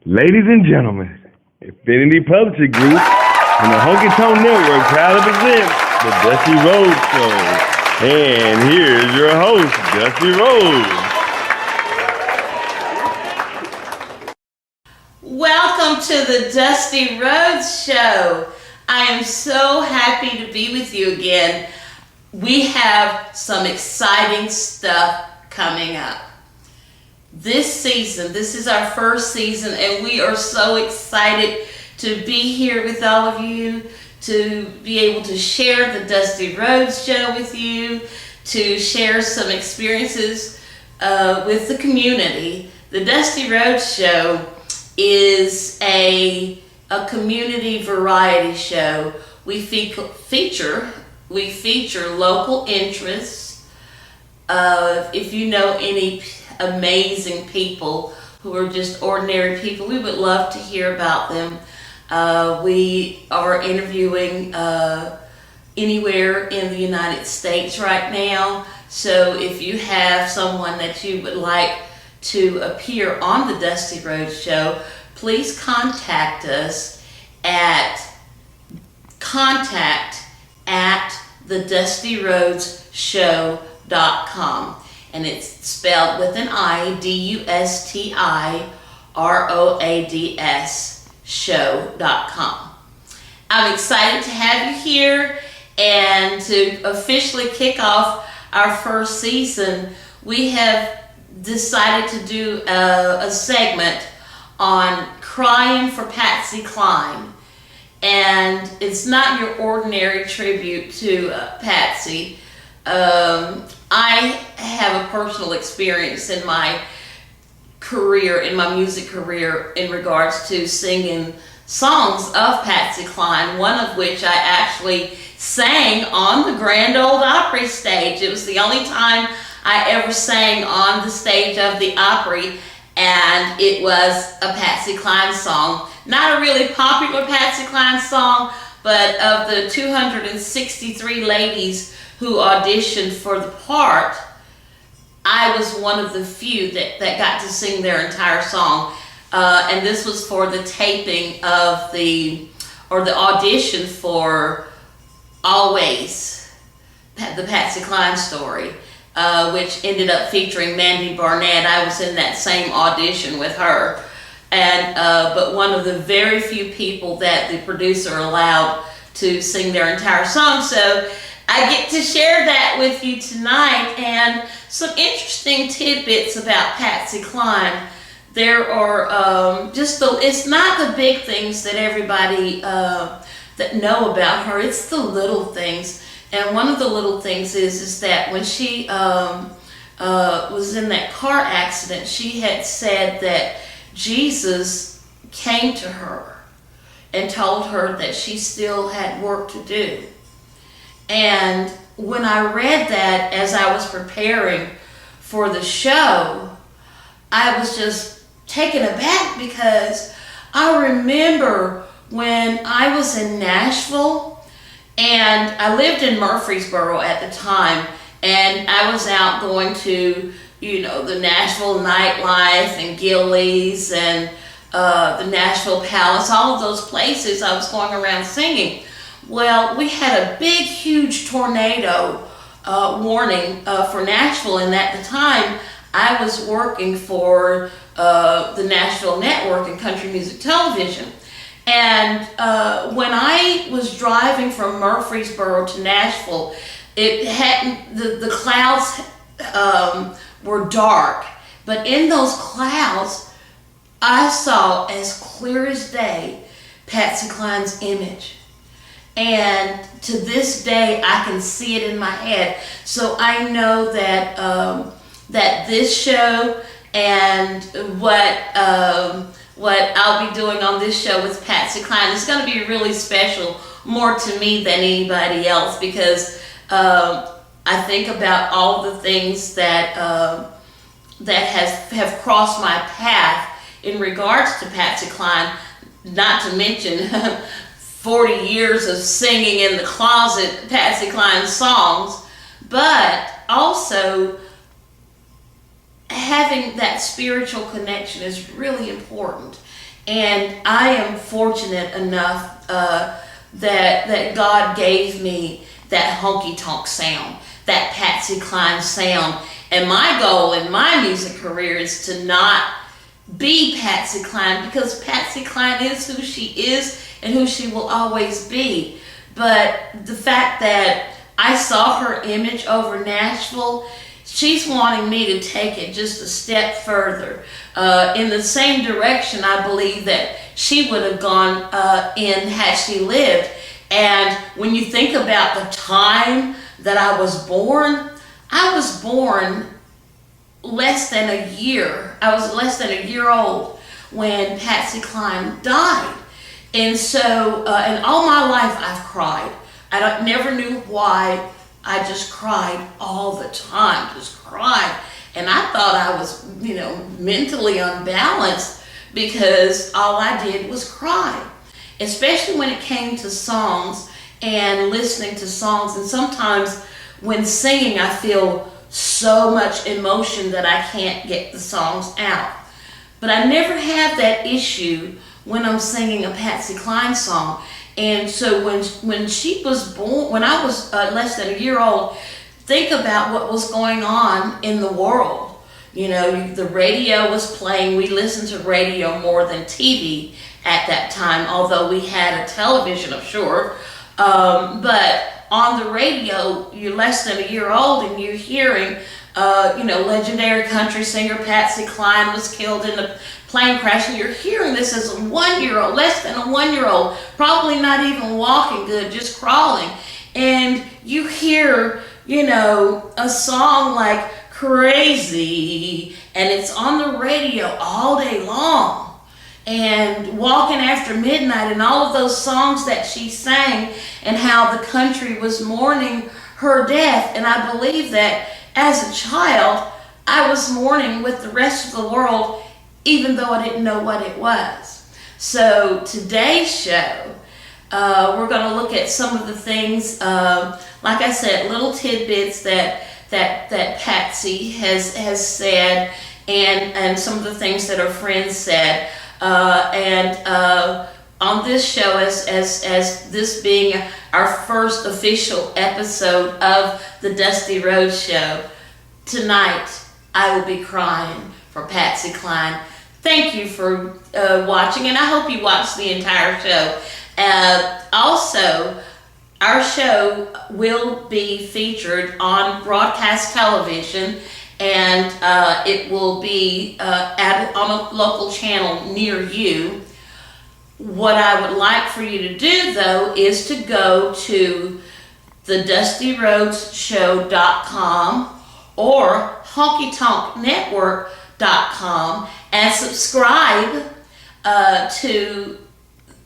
Ladies and gentlemen, Infinity Publishing Group and the Honky Tonk Network proudly present the Dusty Rhodes Show. And here's your host, Dusty Rhodes. Welcome to the Dusty Rhodes Show. I am so happy to be with you again. We have some exciting stuff coming up. This season, this is our first season, and we are so excited to be here with all of you, to be able to share the Dusty Rhodes Show with you, to share some experiences with the community. The Dusty Rhodes Show is a community variety show. We feature local interests. If you know any amazing people who are just ordinary people, we would love to hear about them. We are interviewing anywhere in the United States right now. So if you have someone that you would like to appear on the Dusty Rhodes Show, please contact us at contact@thedustyroadsshow.com. And it's spelled with an I, DUSTIROADS show.com. I'm excited to have you here, and to officially kick off our first season, we have decided to do a segment on crying for Patsy Cline. And it's not your ordinary tribute to Patsy. I have a personal experience in my career, in my music career, in regards to singing songs of Patsy Cline, one of which I actually sang on the Grand Ole Opry stage. It was the only time I ever sang on the stage of the Opry, and it was a Patsy Cline song. Not a really popular Patsy Cline song, but of the 263 ladies who auditioned for the part, I was one of the few that got to sing their entire song. And this was for the taping of the audition for Always, the Patsy Cline story, which ended up featuring Mandy Barnett. I was in that same audition with her. And but one of the very few people that the producer allowed to sing their entire song. So I get to share that with you tonight, and some interesting tidbits about Patsy Cline. There are it's not the big things that everybody that know about her. It's the little things. And one of the little things is that when she was in that car accident, she had said that Jesus came to her and told her that she still had work to do. And when I read that as I was preparing for the show, I was just taken aback, because I remember when I was in Nashville, and I lived in Murfreesboro at the time, and I was out going to, the Nashville nightlife and Gillies and the Nashville Palace, all of those places. I was going around singing. Well, we had a big, huge tornado warning for Nashville, and at the time, I was working for the Nashville Network and Country Music Television. And when I was driving from Murfreesboro to Nashville, the clouds were dark, but in those clouds, I saw as clear as day Patsy Cline's image. And to this day, I can see it in my head. So I know that that this show and what I'll be doing on this show with Patsy Cline is going to be really special, more to me than anybody else, because I think about all the things that have crossed my path in regards to Patsy Cline, not to mention 40 years of singing in the closet Patsy Cline songs, but also having that spiritual connection is really important. And I am fortunate enough that God gave me that honky tonk sound, that Patsy Cline sound. And my goal in my music career is to not be Patsy Cline, because Patsy Cline is who she is and who she will always be. But the fact that I saw her image over Nashville, she's wanting me to take it just a step further in the same direction I believe that she would have gone in had she lived. And when you think about the time that I was born less than a year. I was less than a year old when Patsy Cline died. And so, and all my life I've cried. Never knew why. I just cried all the time, just cried. And I thought I was, mentally unbalanced because all I did was cry. Especially when it came to songs and listening to songs. And sometimes when singing, I feel so much emotion that I can't get the songs out. But I never had that issue when I'm singing a Patsy Cline song. And so when she was born, when I was less than a year old, think about what was going on in the world. The radio was playing. We listened to radio more than TV at that time, although we had a television, I'm sure. But on the radio, you're less than a year old and you're hearing, legendary country singer Patsy Cline was killed in a plane crash, and you're hearing this as a 1-year-old, less than a 1-year-old, probably not even walking good, just crawling. And you hear, a song like Crazy, and it's on the radio all day long. And Walking After Midnight, and all of those songs that she sang, and how the country was mourning her death. And I believe that as a child, I was mourning with the rest of the world, even though I didn't know what it was. So today's show, we're going to look at some of the things, like I said, little tidbits that Patsy has said, and some of the things that her friends said. On this show, as this being our first official episode of the Dusty Rhodes Show, tonight I will be crying for Patsy Cline. Thank you for watching, and I hope you watch the entire show. Also, our show will be featured on broadcast television, and it will be on a local channel near you. What I would like for you to do, though, is to go to thedustyrhodesshow.com or honkytonknetwork.com and subscribe to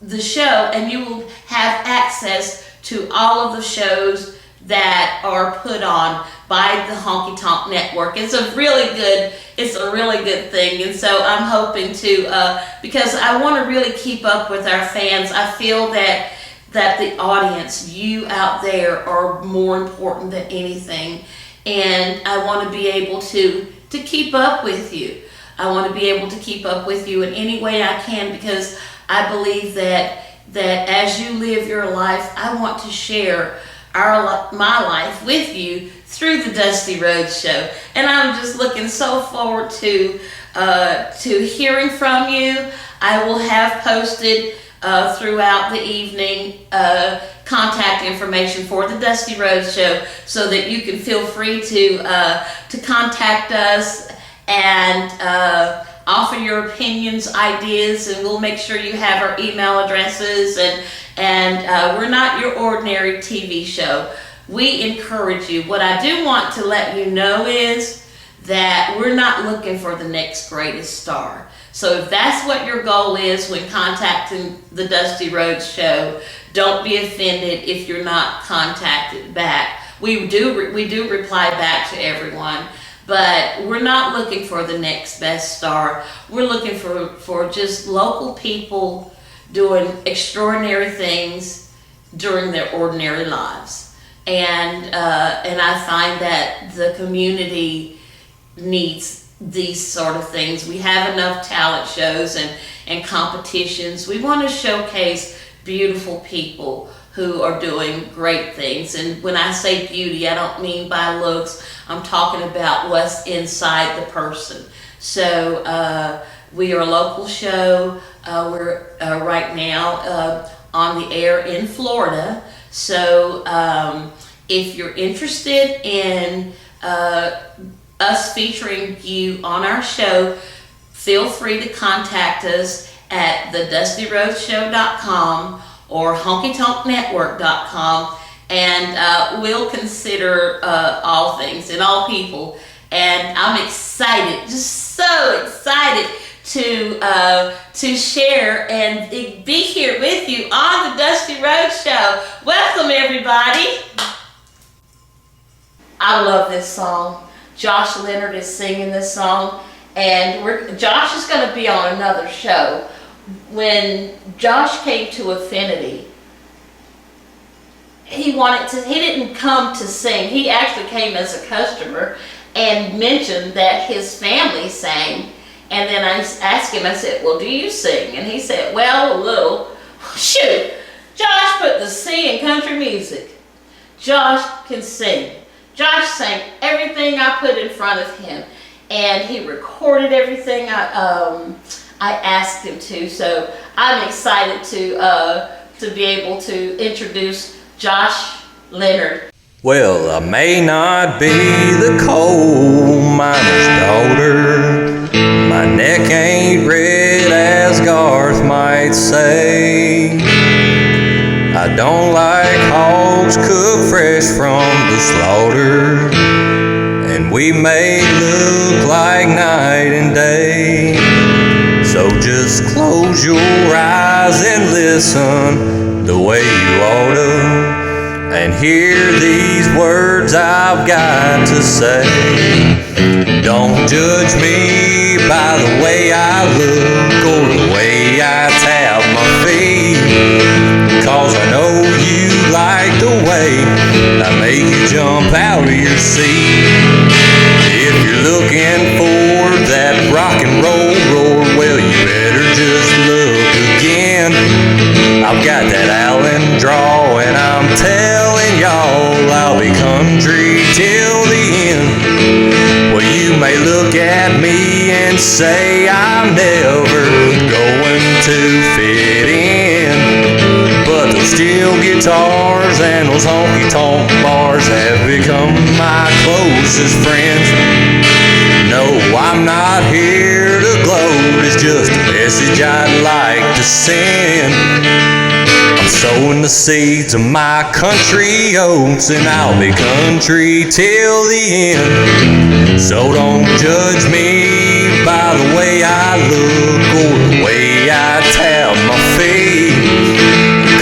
the show, and you will have access to all of the shows that are put on by the Honky Tonk Network. It's a really good thing, and so I'm hoping to, because I want to really keep up with our fans. I feel that the audience, you out there, are more important than anything, and I want to be able to keep up with you. I want to be able to keep up with you in any way I can, because I believe that as you live your life, I want to share my life with you through the Dusty Rhodes Show. And I'm just looking so forward to hearing from you. I will have posted throughout the evening contact information for the Dusty Rhodes Show, so that you can feel free to contact us and offer your opinions, ideas, and we'll make sure you have our email addresses. And we're not your ordinary TV show. We encourage you. What I do want to let you know is that we're not looking for the next greatest star. So if that's what your goal is when contacting the Dusty Rhodes Show, don't be offended if you're not contacted back. We do reply back to everyone, but we're not looking for the next best star. We're looking for just local people doing extraordinary things during their ordinary lives. And I find that the community needs these sort of things. We have enough talent shows, and competitions. We want to showcase beautiful people who are doing great things. And when I say beauty, I don't mean by looks. I'm talking about what's inside the person. So we are a local show. We're right now on the air in Florida. So if you're interested in us featuring you on our show, feel free to contact us at thedustyroadshow.com or honkytonknetwork.com, and we'll consider all things and all people. And I'm excited, just so excited to share and be here with you on the Dusty Road Show. Welcome, everybody. I love this song. Josh Leonard is singing this song, and Josh is going to be on another show. When Josh came to Affinity, he didn't come to sing. He actually came as a customer and mentioned that his family sang. And then I asked him, I said, well, do you sing? And he said, well, a little. Shoot, Josh put the C in country music. Josh can sing. Josh sang everything I put in front of him, and he recorded everything I asked him to. So I'm excited to be able to introduce Josh Leonard. Well, I may not be the coal miner's daughter. My neck ain't red as Garth might say. I don't like hogs cooked fresh from the slaughter, and we may look like night and day. So just close your eyes and listen the way you oughta, and hear these words I've got to say. Don't judge me by the way I look or the way I tap my feet, 'cause I know you like the way I make you jump out of your seat. If you're looking for that rock and roll roar, well, you better just look again. I've got that Allen draw, and I'm telling y'all I'll be country till the end. Well, you may look at me and say I'm never going to fit in, but those steel guitars and those honky-tonk bars have become my closest friends. No, I'm not here to gloat, it's just a message I'd like to send. I'm sowing the seeds of my country oats, and I'll be country till the end. So don't judge me by the way I look or the way I tap my feet,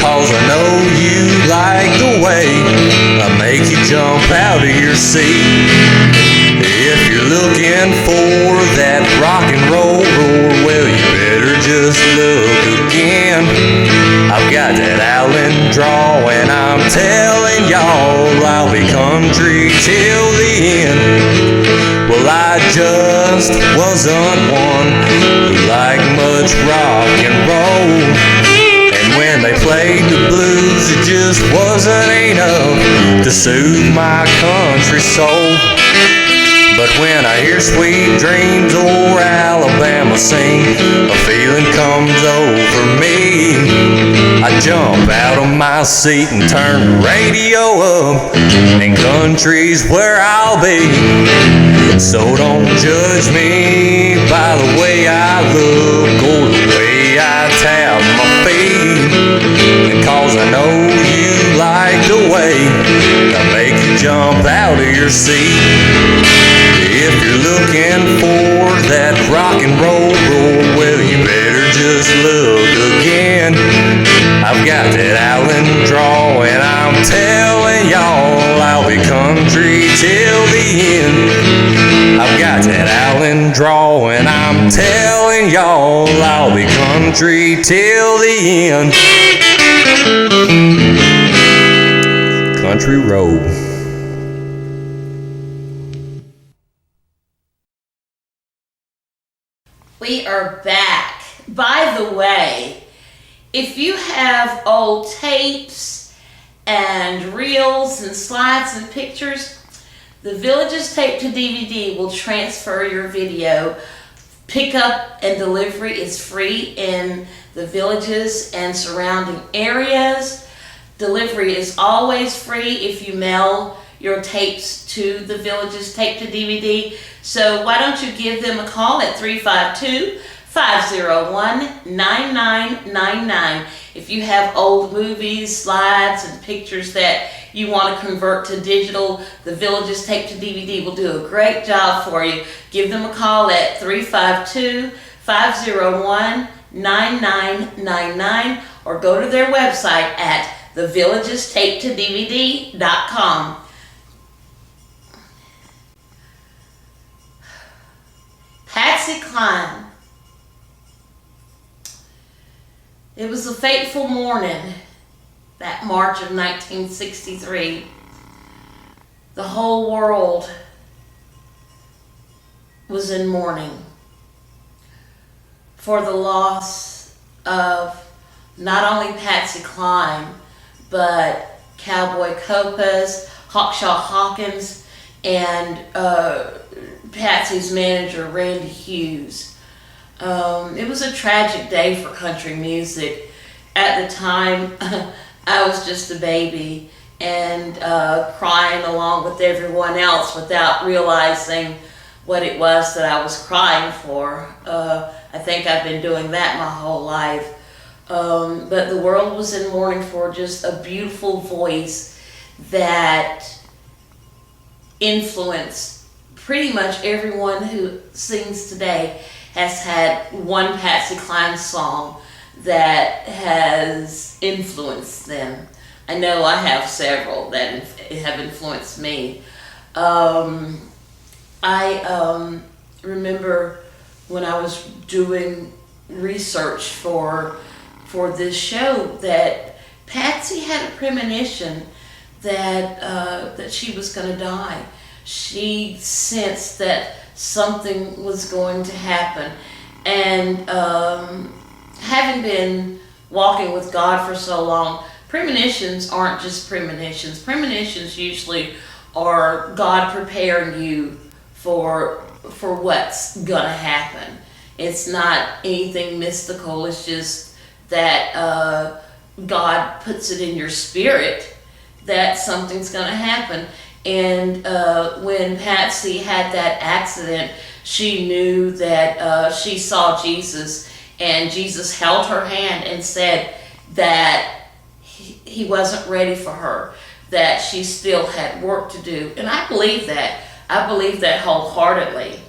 'cause I know you like the way I make you jump out of your seat. If you're looking for that rock and roll roar, well, you better just look again. I've got that Allen draw, and I'm telling y'all I'll be country till the end. Well, I just wasn't one who liked much rock and roll, and when they played the blues, it just wasn't enough to soothe my country soul. But when I hear Sweet Dreams or Alabama sing, a feeling comes over me. I jump out of my seat and turn the radio up, and country's where I'll be. So don't judge me by the way I look or the way I tap my feet, 'cause I know you like the way I make you jump out of your seat. If you're looking for that rock and roll roar, well, you better just look again. I've got that Allen draw, and I'm telling y'all I'll be country till the end. I've got that Allen draw, and I'm telling y'all I'll be country till the end. Country road. We are back by the way, if you have old tapes and reels and slides and pictures, the Villages Tape to DVD will transfer your video. Pickup and delivery is free in the villages and surrounding areas. Delivery is always free if you mail your tapes to the Villages Tape to DVD. So why don't you give them a call at 352-501-9999 if you have old movies, slides, and pictures that you want to convert to digital. The Villages Tape to DVD will do a great job for you. Give them a call at 352-501-9999 or go to their website at thevillagestapetodvd.com. Patsy Cline. It was a fateful morning, that March of 1963. The whole world was in mourning for the loss of not only Patsy Cline, but Cowboy Copas, Hawkshaw Hawkins, and Patsy's manager, Randy Hughes. It was a tragic day for country music. At the time, I was just a baby and crying along with everyone else without realizing what it was that I was crying for. I think I've been doing that my whole life. But the world was in mourning for just a beautiful voice that influenced pretty much everyone who sings today. Has had one Patsy Cline song that has influenced them. I know I have several that have influenced me. I remember when I was doing research for this show that Patsy had a premonition that she was going to die. She sensed that something was going to happen. And having been walking with God for so long, premonitions aren't just premonitions. Premonitions usually are God preparing you for what's gonna happen. It's not anything mystical. It's just that God puts it in your spirit that something's gonna happen. And when Patsy had that accident, she knew that she saw Jesus, and Jesus held her hand and said that he wasn't ready for her, that she still had work to do. And I believe that. I believe that wholeheartedly.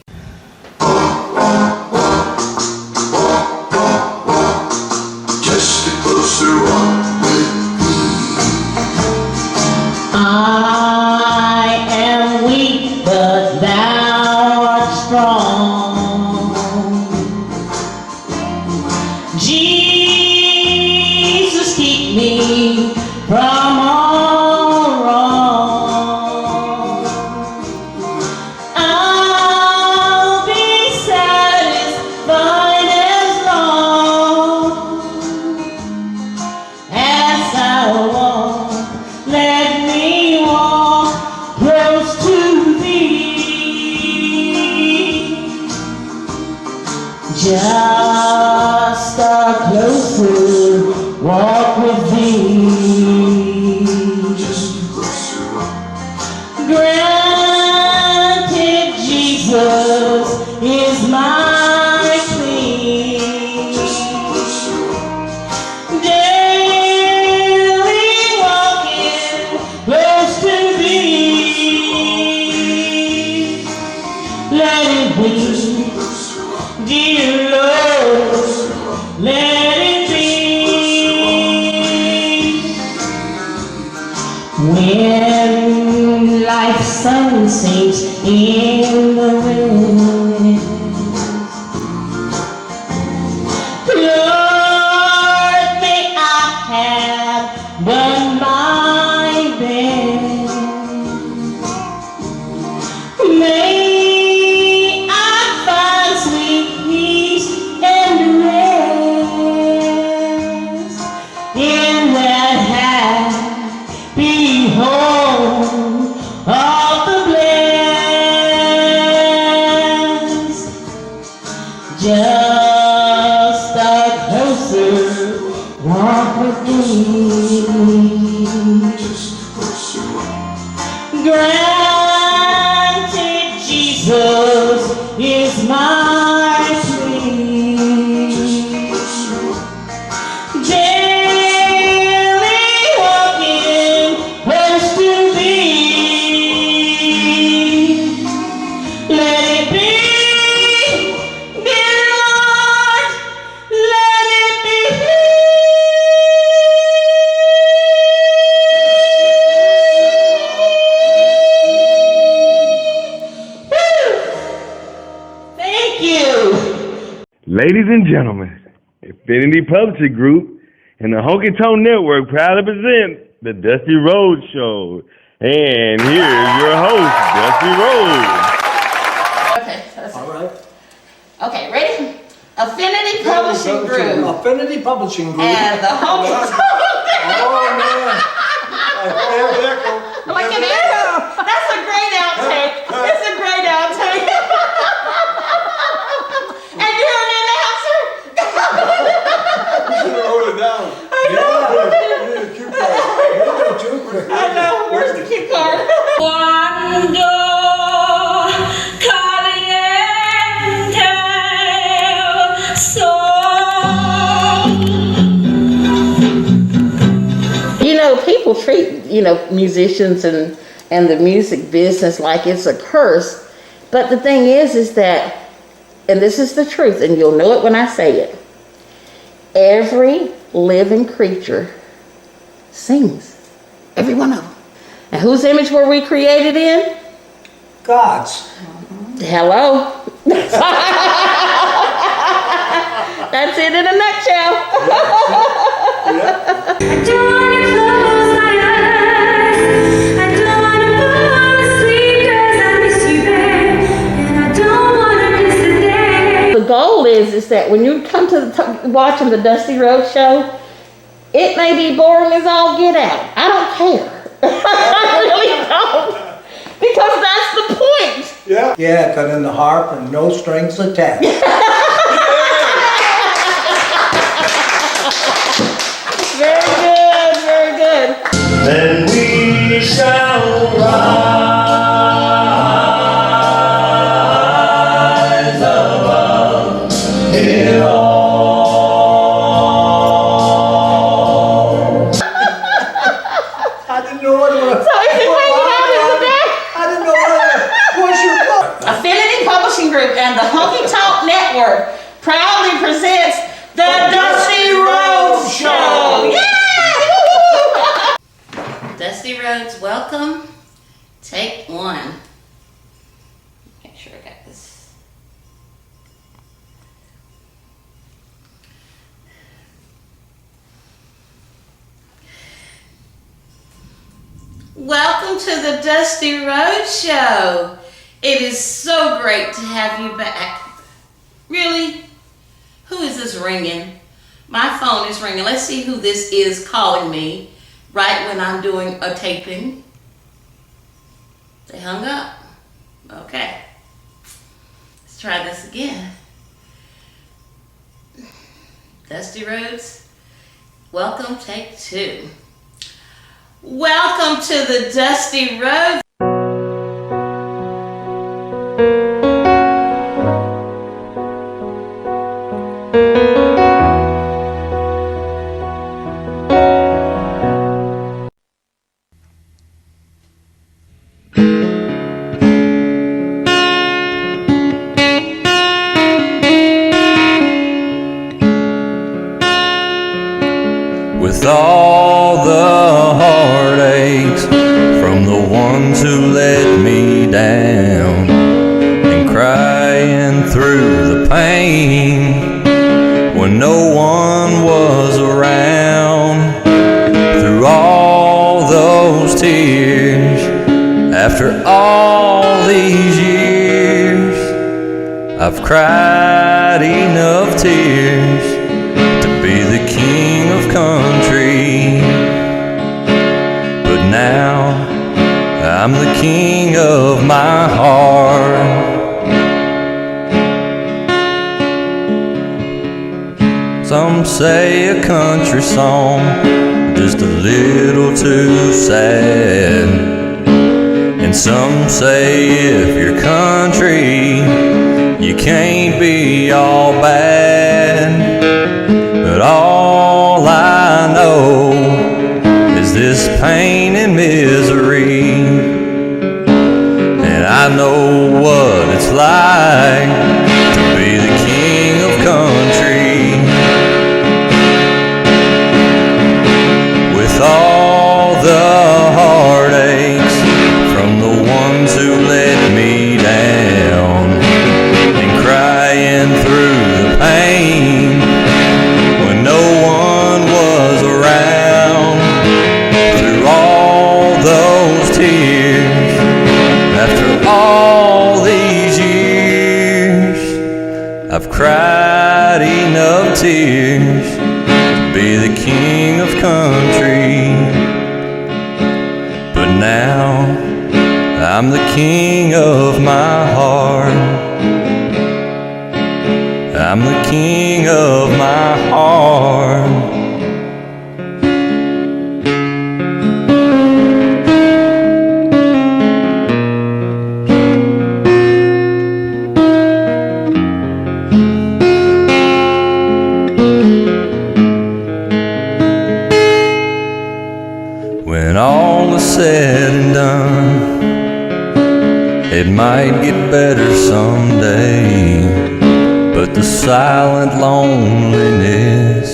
Just a closer walk with me. I am weak, but thou art strong. Jesus, keep me from all wrong. I'll be satisfied as long as I walk. Let me walk close to thee. Just a just because you are. Granted, Jesus is my plea. Daily walking has to be. Let it be, dear Lord, let it be. Thank you. Ladies and gentlemen, Infinity Publishing Group and the Honky Tonk Network proudly present the Dusty Rhodes Show. And here's your host, Dusty Rhodes. Okay, All right. okay, ready? Affinity Publishing Group Affinity Publishing Group. and the Honky Tonk. Oh man. Like an echo. That's a great outtake. It's a great outtake. And you're an announcer. Wrote it down. I know. Where's the cue card? Cuando caliente el sol. You know, people treat, musicians and the music business like it's a curse. But the thing is that, and this is the truth, and you'll know it when I say it, every living creature sings. Every one of them. And whose image were we created in? God's. Hello. That's it in a nutshell. Yeah. I don't wanna close my eyes. I don't wanna fall asleep 'cause I miss you, babe. And I don't wanna miss a day. The goal is that when you come to watching the Dusty Rhodes Show, it may be boring as all get out. I don't care. I really don't. Because that's the point. Yeah. Yeah, cut in the harp and no strings attached. Very good, very good. Then we shall rise above it all. I didn't know what it was. So is it hanging out in the back? I didn't know what it was. Your book. Affinity Publishing Group and the Honky Tonk Network proudly presents the Dusty Rhodes Show. Yeah! Dusty Rhodes, welcome. Take one. Make sure I got this. Welcome to the Dusty Rhodes Show. It is so great to have you back. Really? Who is this ringing? My phone is ringing. Let's see who this is calling me right when I'm doing a taping. They hung up. Okay. Let's try this again. Dusty Rhodes, welcome, take two. Welcome to the Dusty Rhodes. With all the heartaches from the ones who let me down, and crying through the pain when no one was around, through all those tears, after all these years, I've cried enough tears to be the king of country, but now I'm the king of my heart. Some say a country song, just a little too sad. And some say if you're country, you can't be all bad. But all I know is this pain and misery, and I know what it's like to be the king of country. With all the heartaches from the ones who let me down, and crying through the pain when no one was around, through all those tears, after all these years, I've cried enough tears to be the king of country. But now I'm the king of my heart. I'm the king of my heart. When all is said and done, it might get better someday, but the silent loneliness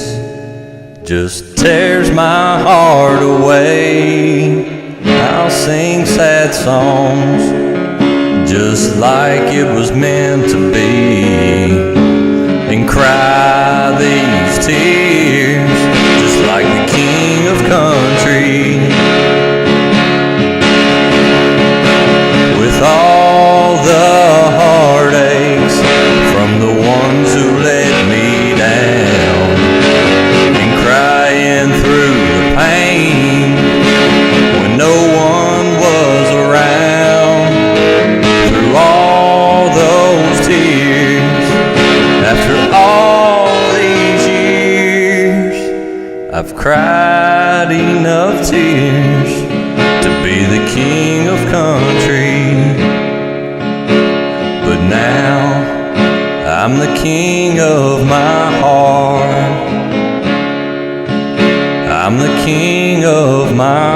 just tears my heart away. I'll sing sad songs just like it was meant to be, and cry these tears just like the king of country. With all the heartaches from the ones who let me down, and crying through the pain when no one was around, through all those tears, after all these years, I've cried enough tears to be the king of country. But now I'm the king of my heart. I'm the king of my